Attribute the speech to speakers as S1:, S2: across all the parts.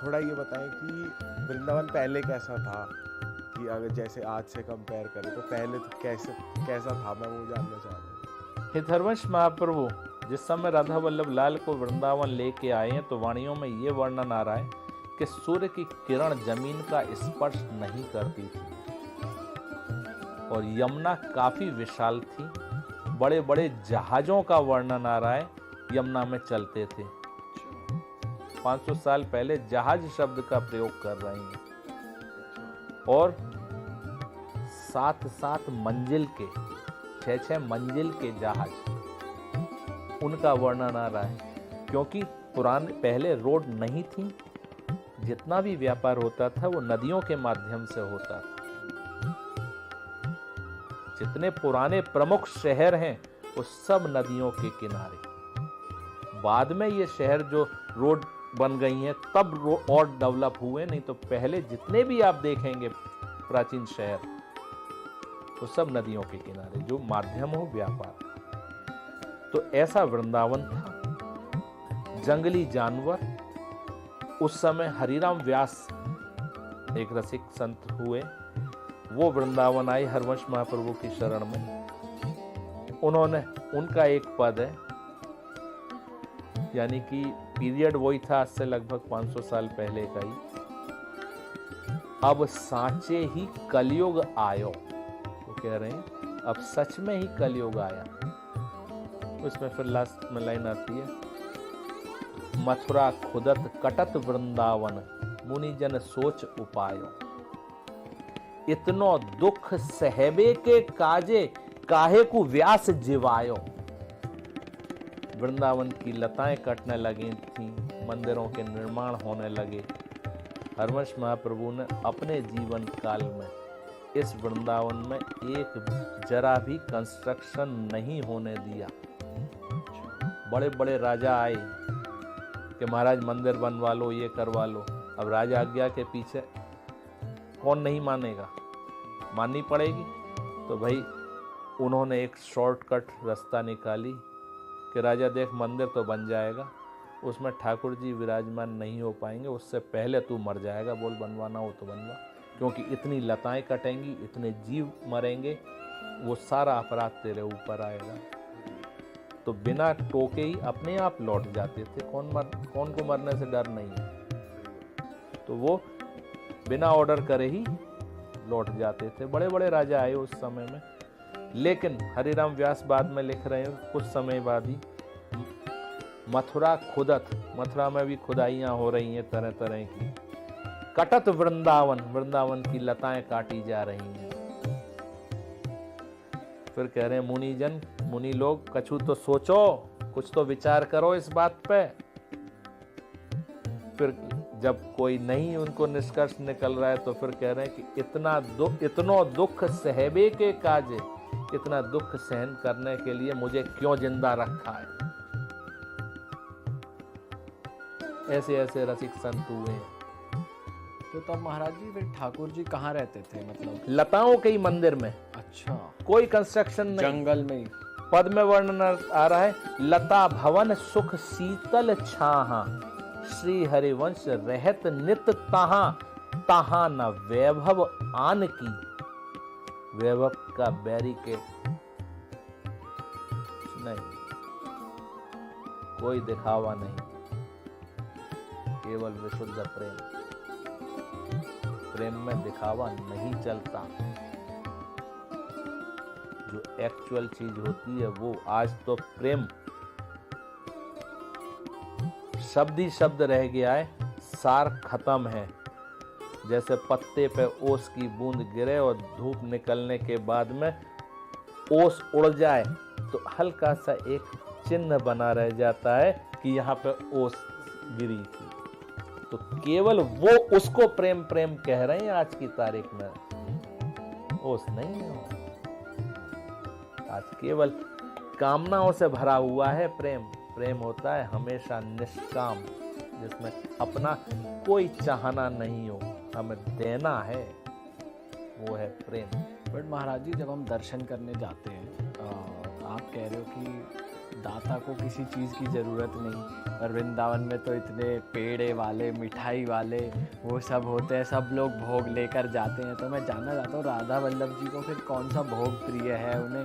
S1: थोड़ा ये बताएं कि वृंदावन पहले कैसा था, कि अगर जैसे आज से कंपेयर करें तो पहले तो कैसा था, मैं वो जानना चाह रहा हूँ।
S2: हितहरवंश महाप्रभु जिस समय राधा वल्लभ लाल को वृंदावन लेके आए हैं तो वाणियों में ये वर्णन आ रहा है कि सूर्य की किरण जमीन का स्पर्श नहीं करती थी और यमुना काफी विशाल थी। बड़े बड़े जहाजों का वर्णन आ रहा है यमुना में चलते थे। 500 साल पहले जहाज शब्द का प्रयोग कर रहे हैं। और 7-7 मंजिल के 6-6 मंजिल के जहाज, उनका वर्णन आ रहा है। क्योंकि पुराने पहले रोड नहीं थी, जितना भी व्यापार होता था वो नदियों के माध्यम से होता था। जितने पुराने प्रमुख शहर हैं वो सब नदियों के किनारे। बाद में ये शहर जो रोड बन गई हैं तब और डेवलप हुए, नहीं तो पहले जितने भी आप देखेंगे प्राचीन शहर वो सब नदियों के किनारे, जो माध्यम हो व्यापार। तो ऐसा वृंदावन था। जंगली जानवर, उस समय हरिराम व्यास एक रसिक संत हुए, वो वृंदावन आए हरवंश महाप्रभु की शरण में। उन्होंने, उनका एक पद है, यानी कि पीरियड वही था आज से लगभग 500 साल पहले का ही। अब साँचे ही कलयुग आयो, वो कह रहे हैं अब सच में ही कलयुग आया। उसमें फिर लास्ट में लाइन आती है, मथुरा खुदत कटत वृंदावन मुनिजन सोच उपायो। इतनो दुख सहबे के काजे काहे को व्यास जिवायो। वृंदावन की लताएं कटने लगी थी, मंदिरों के निर्माण होने लगे। हरवंश महाप्रभु ने अपने जीवन काल में इस वृंदावन में एक जरा भी कंस्ट्रक्शन नहीं होने दिया। बड़े बड़े राजा आए कि महाराज मंदिर बनवा लो, ये करवा लो। अब राजा आज्ञा के पीछे कौन नहीं मानेगा, माननी पड़ेगी। तो भाई उन्होंने एक शॉर्टकट रास्ता निकाली कि राजा देख मंदिर तो बन जाएगा, उसमें ठाकुर जी विराजमान नहीं हो पाएंगे, उससे पहले तू मर जाएगा, बोल बनवाना हो तो बनवा। क्योंकि इतनी लताएं कटेंगी, इतने जीव मरेंगे, वो सारा अपराध तेरे ऊपर आएगा। तो बिना टोके ही अपने आप लौट जाते थे। कौन को मरने से डर नहीं है। तो वो बिना ऑर्डर करे ही लौट जाते थे। बड़े बड़े राजा आए उस समय में, लेकिन हरिराम व्यास बाद में लिख रहे हैं कुछ समय बाद ही, मथुरा खुदत, मथुरा में भी खुदाइयां हो रही हैं तरह तरह की। कटत वृंदावन, वृंदावन की लताएं काटी जा रही हैं। फिर कह रहे हैं मुनिजन, मुनि लोग कछु तो सोचो, कुछ तो विचार करो इस बात पे। फिर जब कोई नहीं उनको निष्कर्ष निकल रहा है तो फिर कह रहे हैं कि इतनो दुख सहबे के काजे, इतना दुख सहन करने के लिए मुझे क्यों जिंदा रखा है। ऐसे ऐसे रसिक संत हुए हैं।
S3: तो तब महाराज जी फिर ठाकुर जी कहाँ रहते थे, मतलब
S2: लताओं के ही मंदिर में।
S3: अच्छा,
S2: कोई कंस्ट्रक्शन नहीं,
S3: जंगल में ही।
S2: पद में वर्णन आ रहा है, लता भवन सुख शीतल छाहा, श्री हरिवंश रहत नित तहा, तहा न वैभव आन की। वैभव का बैरिकेड नहीं, कोई दिखावा नहीं, केवल विशुद्ध प्रेम। प्रेम में दिखावा नहीं चलता। जो एक्चुअल चीज होती है वो, आज तो प्रेम शब्द ही शब्द रह गया है, सार खत्म है। जैसे पत्ते पे ओस की बूंद गिरे और धूप निकलने के बाद में ओस उड़ जाए तो हल्का सा एक चिन्ह बना रह जाता है कि यहाँ पे ओस गिरी थी। तो केवल वो उसको प्रेम प्रेम कह रहे हैं आज की तारीख में, ओस नहीं है। आज केवल कामनाओं से भरा हुआ है प्रेम। प्रेम होता है हमेशा निष्काम, जिसमें अपना कोई चाहना नहीं हो, हमें देना है, वो है प्रेम।
S3: बट महाराज जी जब हम दर्शन करने जाते हैं, आप कह रहे हो कि दाता को किसी चीज़ की ज़रूरत नहीं। और वृंदावन में तो इतने पेड़े वाले, मिठाई वाले वो सब होते हैं, सब लोग भोग लेकर जाते हैं। तो मैं जानना चाहता हूँ राधा वल्लभ जी को फिर कौन सा भोग प्रिय है, उन्हें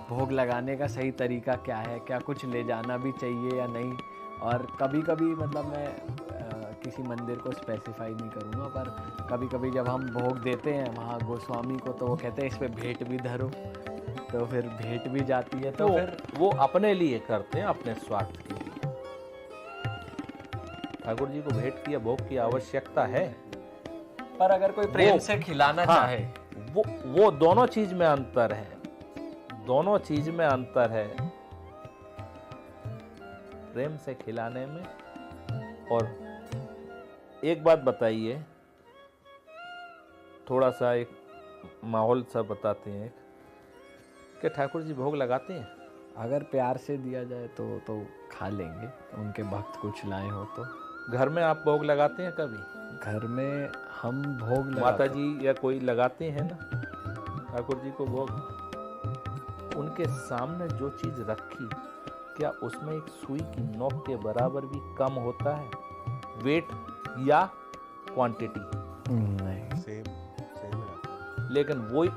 S3: भोग लगाने का सही तरीका क्या है, क्या कुछ ले जाना भी चाहिए या नहीं। और कभी कभी मतलब मैं किसी मंदिर को स्पेसिफाई नहीं करूँगा, पर कभी कभी जब हम भोग देते हैं वहाँ गोस्वामी को, तो वो कहते हैं इस पे भेंट भी धरो, तो फिर भेंट भी जाती है। तो फिर
S2: वो अपने लिए करते हैं, अपने स्वार्थ के लिए। ठाकुर जी को भेंट की या भोग की आवश्यकता है,
S3: पर अगर कोई प्रेम से खिलाना चाहे,
S2: वो दोनों चीज में अंतर है, दोनों चीज में अंतर है, प्रेम से खिलाने में। और एक बात बताइए, थोड़ा सा एक माहौल सा बताते हैं कि ठाकुर जी भोग लगाते हैं?
S3: अगर प्यार से दिया जाए तो खा लेंगे, उनके भक्त कुछ लाए हो तो।
S2: घर में आप भोग लगाते हैं कभी?
S3: घर में हम भोग
S2: माता जी या कोई लगाते हैं ना ठाकुर जी को भोग, उनके सामने जो चीज रखी, क्या उसमें एक सुई की नोक के बराबर भी कम होता है, वेट या क्वांटिटी?
S3: नहीं,
S1: सेम रहता
S2: लेकिन वही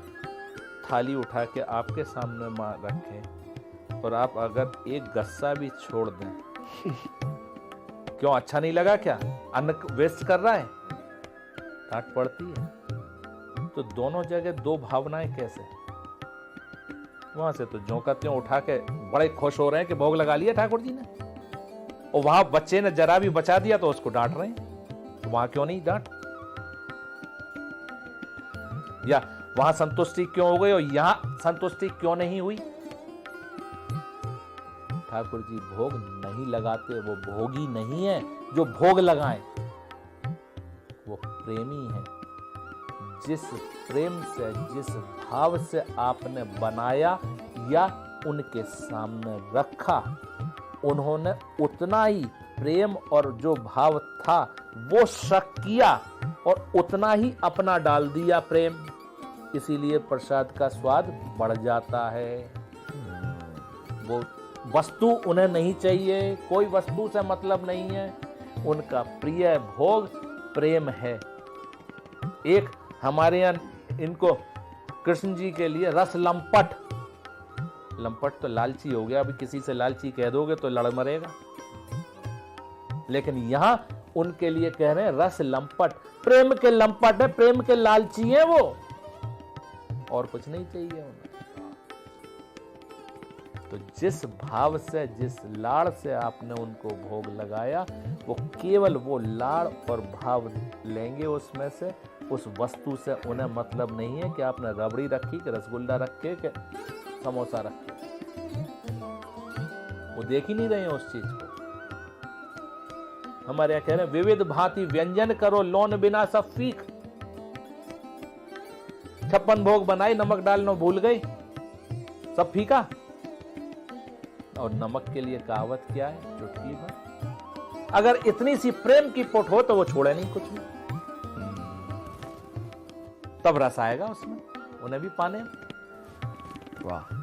S2: थाली उठा के आपके सामने रखें और आप अगर एक गस्सा भी छोड़ दें, क्यों अच्छा नहीं लगा? क्या अन्न वेस्ट कर रहा है? डांट पड़ती है। तो दोनों जगह दो भावनाएं कैसे? वहां से तो ज्यों का त्यों उठा के बड़े खुश हो रहे हैं कि भोग लगा लिया ठाकुर जी ने, और वहां बच्चे ने जरा भी बचा दिया तो उसको डांट रहे हैं। तो वहां क्यों नहीं डांट? या वहां संतुष्टि क्यों हो गई और यहां संतुष्टि क्यों नहीं हुई? ठाकुर जी भोग नहीं लगाते, वो भोगी नहीं है जो भोग लगाए, वो प्रेमी है। जिस प्रेम से, जिस भाव से आपने बनाया या उनके सामने रखा, उन्होंने उतना ही प्रेम और जो भाव था वो शक किया और उतना ही अपना डाल दिया प्रेम। इसीलिए प्रसाद का स्वाद बढ़ जाता है। वो वस्तु उन्हें नहीं चाहिए, कोई वस्तु से मतलब नहीं है, उनका प्रिय भोग प्रेम है। एक हमारे यहाँ इनको कृष्ण जी के लिए रस लंपट, लंपट तो लालची हो गया, अभी किसी से लालची कह दोगे तो लड़ मरेगा, लेकिन यहां उनके लिए कह रहे हैं रस लंपट, प्रेम के लंपट है, प्रेम के लालची है वो, और कुछ नहीं चाहिए उन्हें। तो जिस भाव से, जिस लाड़ से आपने उनको भोग लगाया, वो केवल वो लाड़ और भाव लेंगे उसमें से, उस वस्तु से उन्हें मतलब नहीं है कि आपने रबड़ी रखी, कि रसगुल्ला रखे, कि समोसा रखे। वो देख ही नहीं रहे हैं उस चीज को। हमारे यहाँ कह रहे हैं विविध भांति व्यंजन करो, लौन बिना सब फीक। 56 भोग बनाए, नमक डालना भूल गए, सब फीका। और नमक के लिए कहावत क्या है? चुटकी भर। अगर इतनी सी प्रेम की पुट हो तो वो छोड़े नहीं कुछ भी, तब रस आएगा उसमें, उन्हें भी पाने।
S3: वाह।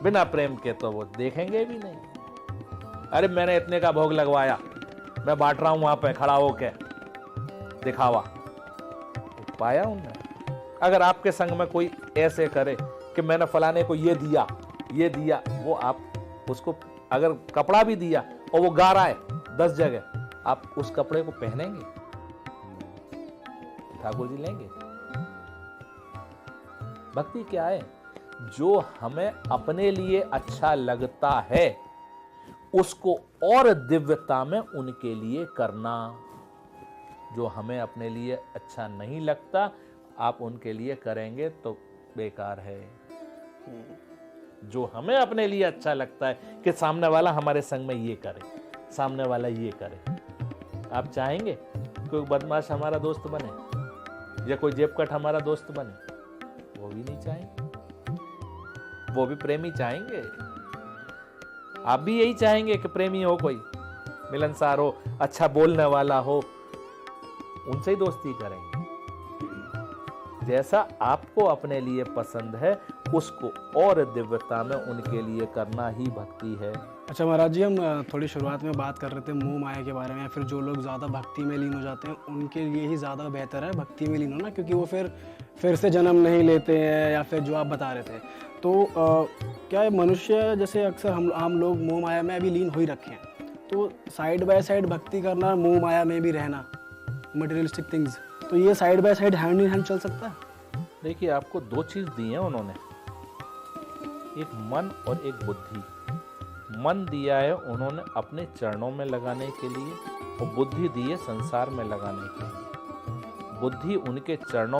S2: बिना प्रेम के तो वो देखेंगे भी नहीं। अरे मैंने इतने का भोग लगवाया, मैं बांट रहा हूं वहां पे खड़ा होके, दिखावा पाया उनने? अगर आपके संग में कोई ऐसे करे कि मैंने फलाने को ये दिया, ये दिया, वो आप उसको अगर कपड़ा भी दिया और वो गा रहा है 10 जगह, आप उस कपड़े को पहनेंगे? ठाकुर जी लेंगे? भक्ति क्या है? जो हमें अपने लिए अच्छा लगता है उसको और दिव्यता में उनके लिए करना। जो हमें अपने लिए अच्छा नहीं लगता आप उनके लिए करेंगे तो बेकार है। जो हमें अपने लिए अच्छा लगता है कि सामने वाला हमारे संग में ये करे, सामने वाला ये करे, आप चाहेंगे कोई बदमाश हमारा दोस्त बने या कोई जेबकट हमारा दोस्त बने? वो भी नहीं चाहेंगे, वो भी प्रेमी चाहेंगे। आप भी यही चाहेंगे कि प्रेमी हो, कोई मिलनसार हो, अच्छा बोलने वाला हो, उनसे ही दोस्ती करेंगे। जैसा आपको अपने लिए पसंद है उसको और दिव्यता में उनके लिए करना ही भक्ति है।
S4: अच्छा महाराज जी, हम थोड़ी शुरुआत में बात कर रहे थे मोह माया के बारे में, या फिर जो लोग ज़्यादा भक्ति में लीन हो जाते हैं उनके लिए ही ज़्यादा बेहतर है भक्ति में लीन होना, क्योंकि वो फिर से जन्म नहीं लेते हैं, या फिर जो आप बता रहे थे। तो क्या है, मनुष्य जैसे अक्सर हम लोग मोह माया में अभी लीन हो ही रखे हैं, तो साइड बाय साइड भक्ति करना, मोह माया में भी रहना, मटेरियलिस्टिक थिंग्स, तो ये side by side hand in hand चल सकता है?
S2: देखिए, आपको दो चीज़ दी हैं उन्होंने, एक मन और एक बुद्धि। मन दिया है उन्होंने अपने चरणों में लगाने के लिए, और बुद्धि दी है संसार में लगाने के लिए। बुद्धि उनके चरणों